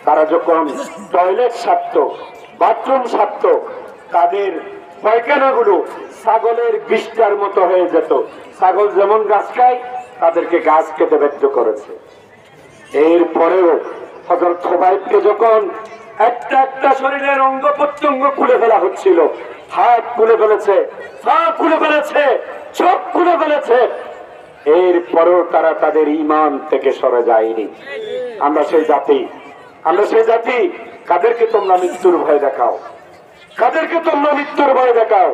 তারা যখন toilet সারত, bathroom সারত, তাদের পায়খানাগুলো ছাগলের বিষ্ঠার মতো হয়ে যেত। ছাগল যেমন গাছ খায়, তাদেরকে গাছ খেতে বাধ্য করেছে। এরপরেও হযরত খুবাইবকে যখন একটা একটা শরীরের অঙ্গ প্রত্যঙ্গ খুলে ফেলা হচ্ছিল, হাত খুলে ফেলেছে, পা খুলে ফেলেছে, চোখ খুলে ফেলেছে, এরপরেও তারা তাদের ঈমান থেকে সরে যায়নি। আমরা সেই জাতি কাদেরকে তোমরা মৃত্যুর ভয় দেখাও, কাদেরকে তোমরা মৃত্যুর ভয় দেখাও।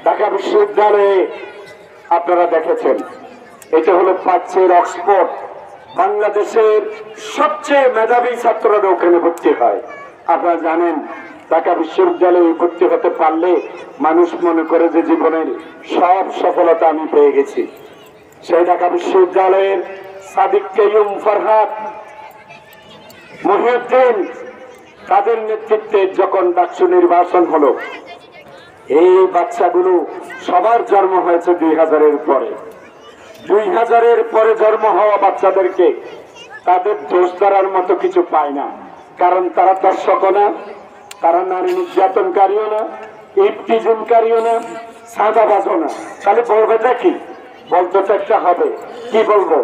ঢাকা বিশ্ববিদ্যালয়ে আপনারা দেখেছেন, এটা হলো প্রাচ্যের অক্সফোর্ড। বাংলাদেশের সবচেয়ে মেধাবী ছাত্ররা ওখানে ভর্তি হয়। আপনারা জানেন, ঢাকা বিশ্ববিদ্যালয়ে ভর্তি হতে পারলে মানুষ মনে করে যে জীবনের সব সফলতা আমি পেয়ে গেছি। সেই ঢাকা বিশ্ববিদ্যালয়ের সাদিক কাইয়ুম, ফরহাদ, মহিউদ্দিন, তাদের নেতৃত্বে যখন ডাকসু নির্বাচন হলো, এই বাচ্চাগুলো সবার জন্ম হয়েছে 2000-এর পরে। 2000-এর পরে জন্ম হওয়া বাচ্চাদেরকে তাদের দোষ ধরার মতো কিছু পায় না, কারণ তারা দর্শকও না, তারা নারী নির্যাতনকারীও না, ইফতিজিনকারীও না, সাদাবাজও না। তাহলে বলবেটা কি? বলতে তো একটা হবে, কি বলবো?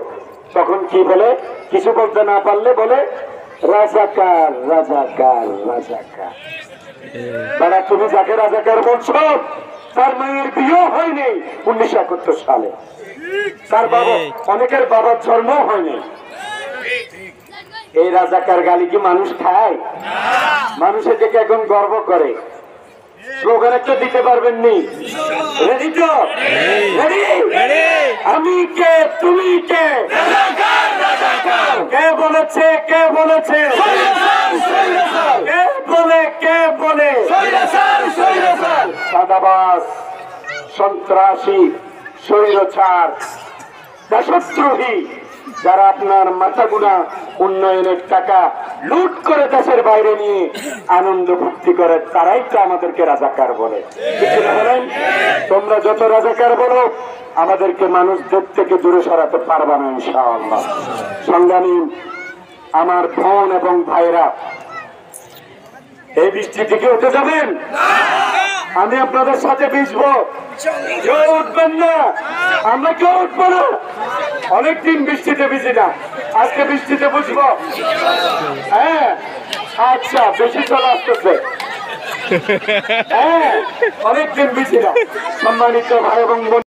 তখন কি বলে? কিছু বলতে না পারলে বলে রাজাকার, রাজাকার, রাজাকার। তারা তুমি যাকে রাজাকার বলছো, তার মায়ের বিয়ে হয়নি 1971 সালে, তার বাবা, অনেকের বাবার জন্ম হয়নি। এই রাজাকার গালি কি মানুষ খায়? মানুষ এটাকে এখন গর্ব করে। স্লোগান একটা দিতে পারবেন নি? রেডি তো? আমি কে, তুমি কে? কে বলেছে? কে বলেছে? কে বলে? কে বলে? সাদাবাজ, সন্ত্রাসী, স্বৈরাচার, দেশদ্রোহী, যারা আপনার মাথাগুনা উন্নয়নের টাকা লুট করে দেশের বাইরে নিয়ে আনন্দ ফুর্তি করে, তারাই তো আমাদেরকে রাজাকার বলে। তোমরা যত রাজাকার বলো, আমাদেরকে মানুষদের থেকে দূরে সরাতে পারবা না ইনশাআল্লাহ। সংগ্রামী আমার বোন এবং ভাইরা, এই বৃষ্টি থেকে উঠে যাবেন, আমি আপনাদের সাথে ভিজবো। কেউ উঠবেন না, আমরা কেউ উঠবো না। অনেকদিন বৃষ্টিতে ভিজি না, আজকে বৃষ্টিতে বুঝবো। হ্যাঁ, আচ্ছা, বেশি চলে আসতেছে। হ্যাঁ, অনেকদিন ভিজি না। সম্মানিত ভাই এবং